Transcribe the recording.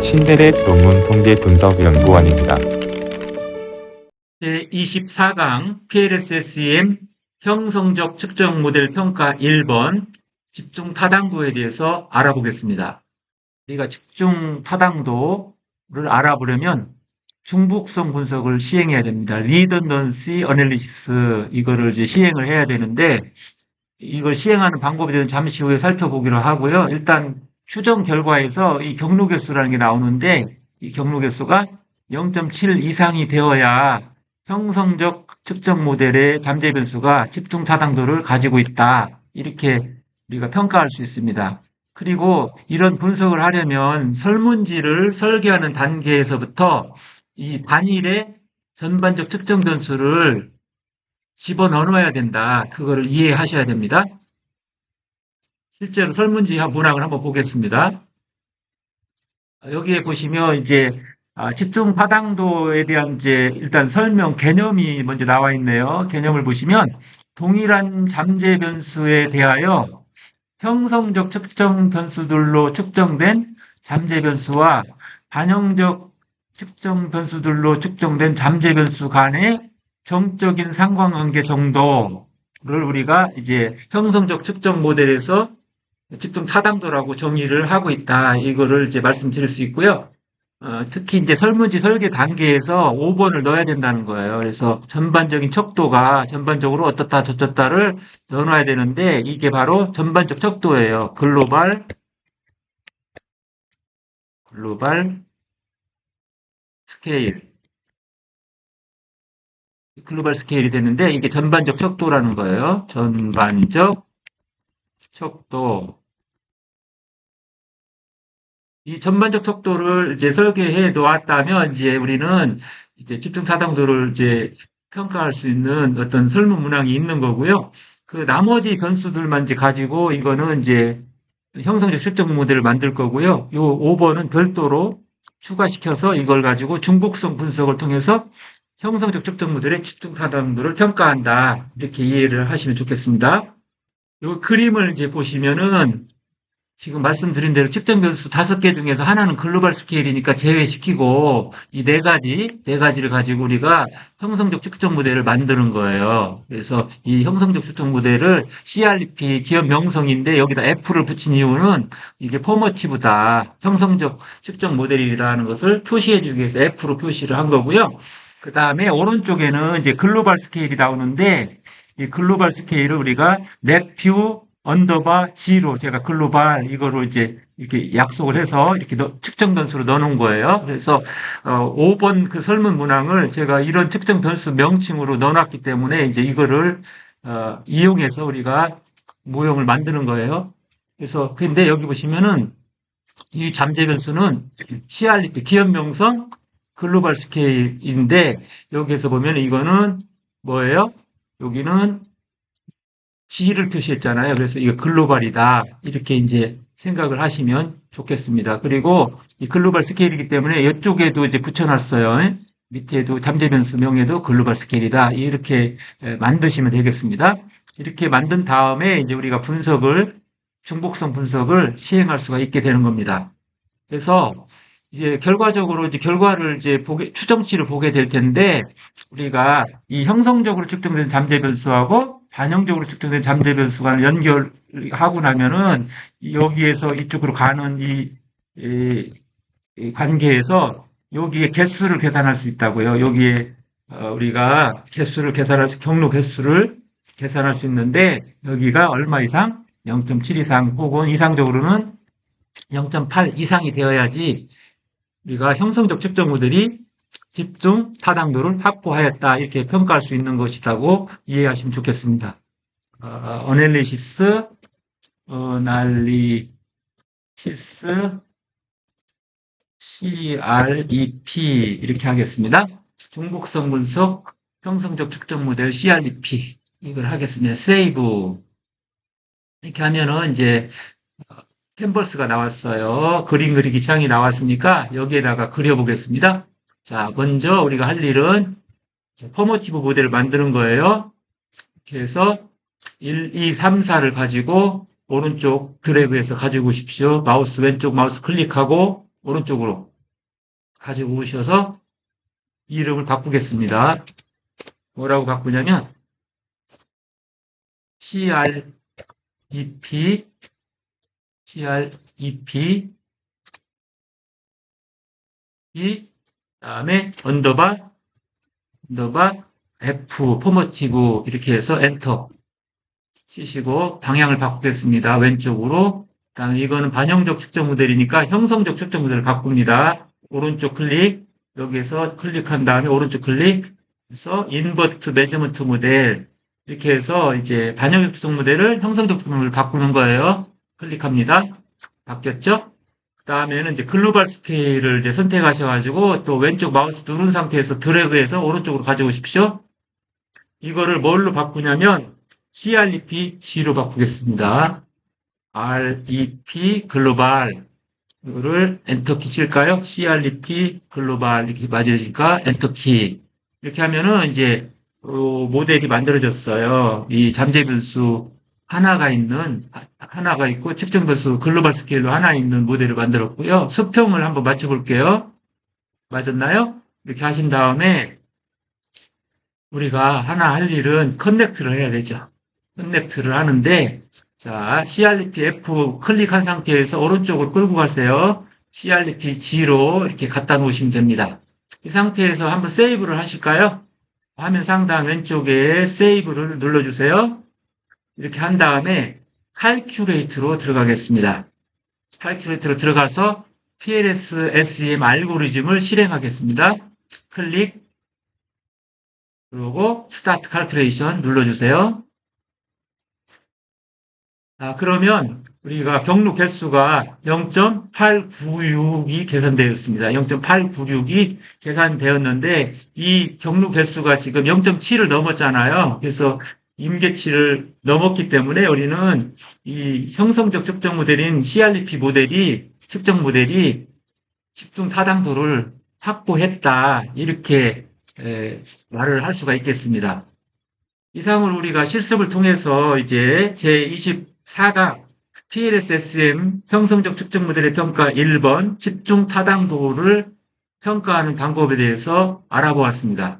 신데렛 논문 통계 분석 연구원입니다. 제24강 PLSSEM 형성적 측정 모델 평가 1번 집중 타당도에 대해서 알아보겠습니다. 우리가 집중 타당도를 알아보려면 중복성 분석을 시행해야 됩니다. 리던던시 어널리시스 이거를 이제 시행을 해야 되는데 이걸 시행하는 방법에 대해서 잠시 후에 살펴보기로 하고요. 일단 추정 결과에서 이 경로 개수라는 게 나오는데 이 경로 개수가 0.7 이상이 되어야 형성적 측정 모델의 잠재 변수가 집중 타당도를 가지고 있다. 이렇게 우리가 평가할 수 있습니다. 그리고 이런 분석을 하려면 설문지를 설계하는 단계에서부터 이 단일의 전반적 측정 변수를 집어넣어야 된다. 그거를 이해하셔야 됩니다. 실제로 설문지 문항을 한번 보겠습니다. 여기에 보시면 이제 집중 타당도에 대한 이제 일단 설명 개념이 먼저 나와 있네요. 개념을 보시면 동일한 잠재 변수에 대하여 형성적 측정 변수들로 측정된 잠재 변수와 반영적 측정 변수들로 측정된 잠재 변수 간의 정적인 상관관계 정도를 우리가 이제 형성적 측정 모델에서 집중 타당도라고 정의를 하고 있다. 이거를 이제 말씀드릴 수 있고요. 특히 이제 설문지 설계 단계에서 5번을 넣어야 된다는 거예요. 그래서 전반적인 척도가 전반적으로 어떻다 저쩌다를 넣어놔야 되는데 이게 바로 전반적 척도예요. 글로벌 스케일. 글로벌 스케일이 되는데 이게 전반적 척도라는 거예요. 전반적 척도. 이 전반적 척도를 이제 설계해 놓았다면 이제 우리는 이제 집중 타당도를 이제 평가할 수 있는 어떤 설문 문항이 있는 거고요. 그 나머지 변수들만 이제 가지고 이거는 이제 형성적 측정 모델을 만들 거고요. 요 5번은 별도로 추가시켜서 이걸 가지고 중복성 분석을 통해서 형성적 측정 모델의 집중 타당도를 평가한다. 이렇게 이해를 하시면 좋겠습니다. 요 그림을 이제 보시면은 지금 말씀드린 대로 측정 변수 5개 중에서 하나는 글로벌 스케일이니까 제외시키고 이 네 가지를 가지고 우리가 형성적 측정 모델을 만드는 거예요. 그래서 이 형성적 측정 모델을 CRP 기업 명성인데 여기다 F를 붙인 이유는 이게 포머티브다. 형성적 측정 모델이라는 것을 표시해 주기 위해서 F로 표시를 한 거고요. 그 다음에 오른쪽에는 이제 글로벌 스케일이 나오는데 이 글로벌 스케일을 우리가 넷뷰 언더바 G로 제가 글로벌 이거로 이제 이렇게 약속을 해서 이렇게 측정 변수로 넣어놓은 거예요. 그래서 5번 그 설문 문항을 제가 이런 측정 변수 명칭으로 넣어놨기 때문에 이제 이거를 이용해서 우리가 모형을 만드는 거예요. 그래서 근데 여기 보시면은 이 잠재 변수는 CRP 기업 명성 글로벌 스케일인데 여기에서 보면 이거는 뭐예요? 여기는 G를 표시했잖아요. 그래서 이거 글로벌이다. 이렇게 이제 생각을 하시면 좋겠습니다. 그리고 이 글로벌 스케일이기 때문에 이쪽에도 이제 붙여놨어요. 밑에도 잠재 변수 명에도 글로벌 스케일이다. 이렇게 만드시면 되겠습니다. 이렇게 만든 다음에 이제 우리가 중복성 분석을 시행할 수가 있게 되는 겁니다. 그래서 이제 결과적으로 이제 결과를 이제 추정치를 보게 될 텐데 우리가 이 형성적으로 측정된 잠재 변수하고 반영적으로 측정된 잠재 변수가 연결하고 나면은 여기에서 이쪽으로 가는 이 관계에서 여기에 개수를 계산할 수 있다고요. 여기에 우리가 경로 개수를 계산할 수 있는데 여기가 얼마 이상? 0.7 이상 혹은 이상적으로는 0.8 이상이 되어야지 우리가 형성적 측정 모델이 집중 타당도를 확보하였다. 이렇게 평가할 수 있는 것이라고 이해하시면 좋겠습니다. 어널리시스 CREP 이렇게 하겠습니다. 중복성 분석 형성적 측정 모델 CREP 이걸 하겠습니다. 세이브 이렇게 하면은 이제 캔버스가 나왔어요. 그림 그리기 창이 나왔으니까 여기에다가 그려보겠습니다. 자, 먼저 우리가 할 일은 포머티브 모델을 만드는 거예요. 이렇게 해서 1, 2, 3, 4를 가지고 오른쪽 드래그해서 가지고 오십시오. 왼쪽 마우스 클릭하고 오른쪽으로 가지고 오셔서 이름을 바꾸겠습니다. 뭐라고 바꾸냐면 CREP 이 다음에 언더바 F 포머티브 이렇게 해서 엔터 치시고 방향을 바꾸겠습니다. 왼쪽으로. 그다음에 이거는 반영적 측정 모델이니까 형성적 측정 모델을 바꿉니다. 오른쪽 클릭, 여기에서 클릭한 다음에 오른쪽 클릭, 해서 인버트 매저먼트 모델 이렇게 해서 이제 반영적 측정 모델을 형성적 측정 모델을 바꾸는 거예요. 클릭합니다. 바뀌었죠? 그다음에는 이제 글로벌 스케일을 이제 선택하셔가지고 또 왼쪽 마우스 누른 상태에서 드래그해서 오른쪽으로 가져오십시오. 이거를 뭘로 바꾸냐면 CREP G로 바꾸겠습니다. REP 글로벌 이거를 엔터키 칠까요? CREP 글로벌 이렇게 맞으니까 엔터키 이렇게 하면은 이제 모델이 만들어졌어요. 이 잠재 변수 하나가 있고 측정 변수 글로벌 스케일로 하나 있는 모델을 만들었고요. 수평을 한번 맞춰볼게요. 맞았나요? 이렇게 하신 다음에 우리가 하나 할 일은 커넥트를 해야 되죠. 커넥트를 하는데 자, CRP F 클릭한 상태에서 오른쪽으로 끌고 가세요. CRP G로 이렇게 갖다 놓으시면 됩니다. 이 상태에서 한번 세이브를 하실까요? 화면 상단 왼쪽에 세이브를 눌러주세요. 이렇게 한 다음에 칼큘레이트로 들어가겠습니다. 칼큘레이트로 들어가서 PLS SEM 알고리즘을 실행하겠습니다. 클릭, 그리고 스타트 칼큘레이션 눌러주세요. 그러면 우리가 경로 개수가 0.896이 계산되어 있습니다. 0.896이 계산되었는데 이 경로 개수가 지금 0.7을 넘었잖아요. 그래서 임계치를 넘었기 때문에 우리는 이 형성적 측정 모델인 CRP 모델이 측정 모델이 집중 타당도를 확보했다. 이렇게 말을 할 수가 있겠습니다. 이상으로 우리가 실습을 통해서 이제 제24강 PLS-SM 형성적 측정 모델의 평가 1번 집중 타당도를 평가하는 방법에 대해서 알아보았습니다.